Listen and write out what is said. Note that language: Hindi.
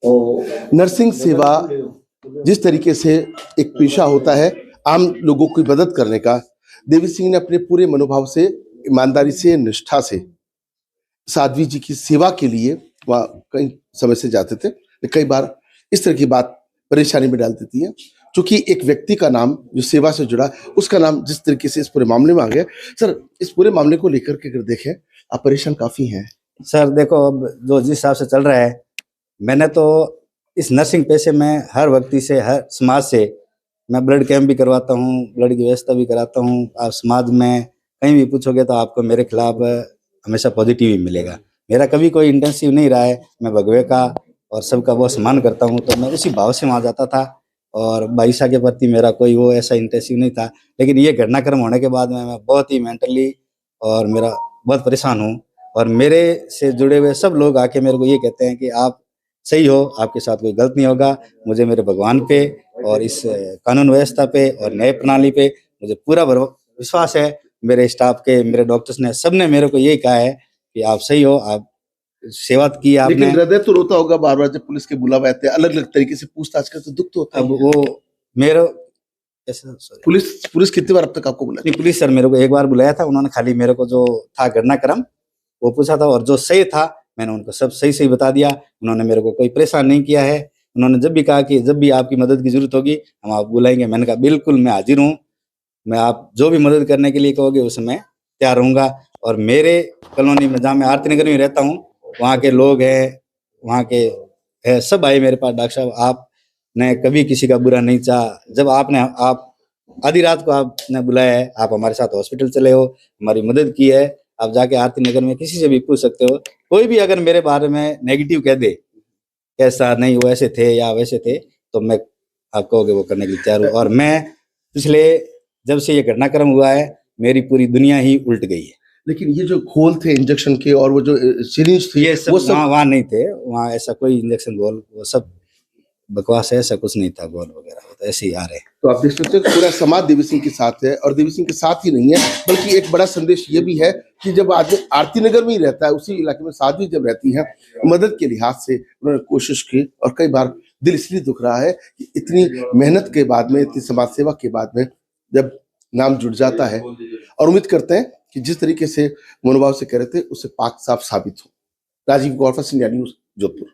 नर्सिंग सेवा जिस तरीके से एक पेशा होता है आम लोगों की मदद करने का, देवी सिंह ने अपने पूरे मनोभाव से, ईमानदारी से, निष्ठा से साध्वी जी की सेवा के लिए वहाँ कई समय से जाते थे। कई बार इस तरह की बात परेशानी में डाल देती है, क्योंकि एक व्यक्ति का नाम जो सेवा से जुड़ा, उसका नाम जिस तरीके से इस पूरे मामले में आ गया। सर, इस पूरे मामले को लेकर के अगर देखें, आप परेशान काफी हैं। सर देखो, अब जो जिस हिसाब से चल रहा है, मैंने तो इस नर्सिंग पेशे में हर व्यक्ति से, हर समाज से मैं ब्लड कैंप भी करवाता हूँ, ब्लड की व्यवस्था भी कराता हूँ। आप समाज में कहीं भी पूछोगे तो आपको मेरे खिलाफ हमेशा पॉजिटिव ही मिलेगा। मेरा कभी कोई इंटेंसिव नहीं रहा है। मैं भगवे का और सबका बहुत सम्मान करता हूँ, तो मैं उसी भाव से वहाँ जाता था और बाईसा के प्रति मेरा कोई वो ऐसा इंटेंसिव नहीं था। लेकिन ये घटनाक्रम होने के बाद में मैं बहुत ही मेंटली और मेरा बहुत परेशान हूँ। और मेरे से जुड़े हुए सब लोग आके मेरे को ये कहते हैं कि आप सही हो, आपके साथ कोई गलत नहीं होगा। मुझे मेरे भगवान पे और इस कानून व्यवस्था पे और न्याय प्रणाली पे मुझे पूरा विश्वास है। मेरे स्टाफ के, मेरे डॉक्टर्स ने, सबने मेरे को यही कहा है कि आप सही हो, आप सेवा की आपने। लेकिन हृदय तो रोता होगा बार बार जब पुलिस के बुलावे आते हैं, अलग अलग तरीके से पूछताछ करते, दुख तो होता है। अब वो मेरा पुलिस कितनी बार अब तक आपको बुलाया? पुलिस सर मेरे को एक बार बुलाया था। उन्होंने खाली मेरे को जो था घटनाक्रम वो पूछा था, और जो सही था मैंने उनको सब सही सही बता दिया। उन्होंने मेरे को कोई परेशान नहीं किया है। उन्होंने जब भी कहा कि जब भी आपकी मदद की जरूरत होगी हम आप बुलाएंगे। मैंने कहा बिल्कुल मैं हाजिर हूँ, मैं आप जो भी मदद करने के लिए कहोगे उसमें तैयार रहूँगा। और मेरे कॉलोनी में, जहाँ मैं आरती नगर में रहता हूँ, वहाँ के लोग हैं, वहाँ के है, सब आए मेरे पास। डॉक्टर साहब आपने कभी किसी का बुरा नहीं चाहा। जब आप आधी रात को आपने बुलाया है, आप हमारे साथ हॉस्पिटल चले हो, हमारी मदद की है। आप जाके आरती नगर में किसी से भी पूछ सकते हो। कोई भी अगर मेरे बारे में नेगेटिव कह दे, ऐसा नहीं वो ऐसे थे या वैसे थे, तो मैं आप कहोगे वो करने के लिए तैयार हूँ। और मैं पिछले जब से ये घटनाक्रम हुआ है, मेरी पूरी दुनिया ही उल्ट गई है। लेकिन ये जो घोल थे इंजेक्शन के और वो जो सिरिंज थी, ये सब वो सब वहाँ नहीं थे। वहाँ ऐसा कोई इंजेक्शन घोल वो सब बकवास है, ऐसा कुछ नहीं था घोल वगैरह, तो ऐसे ही आ रहे। तो आप देख सकते हैं पूरा समाज देवी सिंह के साथ है। और देवी सिंह के साथ ही नहीं है, बल्कि एक बड़ा संदेश ये भी है कि जब आदमी आरती नगर में ही रहता है, उसी इलाके में साध्वी जब रहती हैं, मदद के लिहाज से उन्होंने कोशिश की। और कई बार दिल इसलिए दुख रहा है कि इतनी मेहनत के बाद में, इतनी समाज सेवा के बाद में जब नाम जुड़ जाता है, और उम्मीद करते हैं कि जिस तरीके से मनोभाव से कह रहे थे उससे पाक साफ साबित हो। Rajiv Gaurfa, India news, Jodhpur.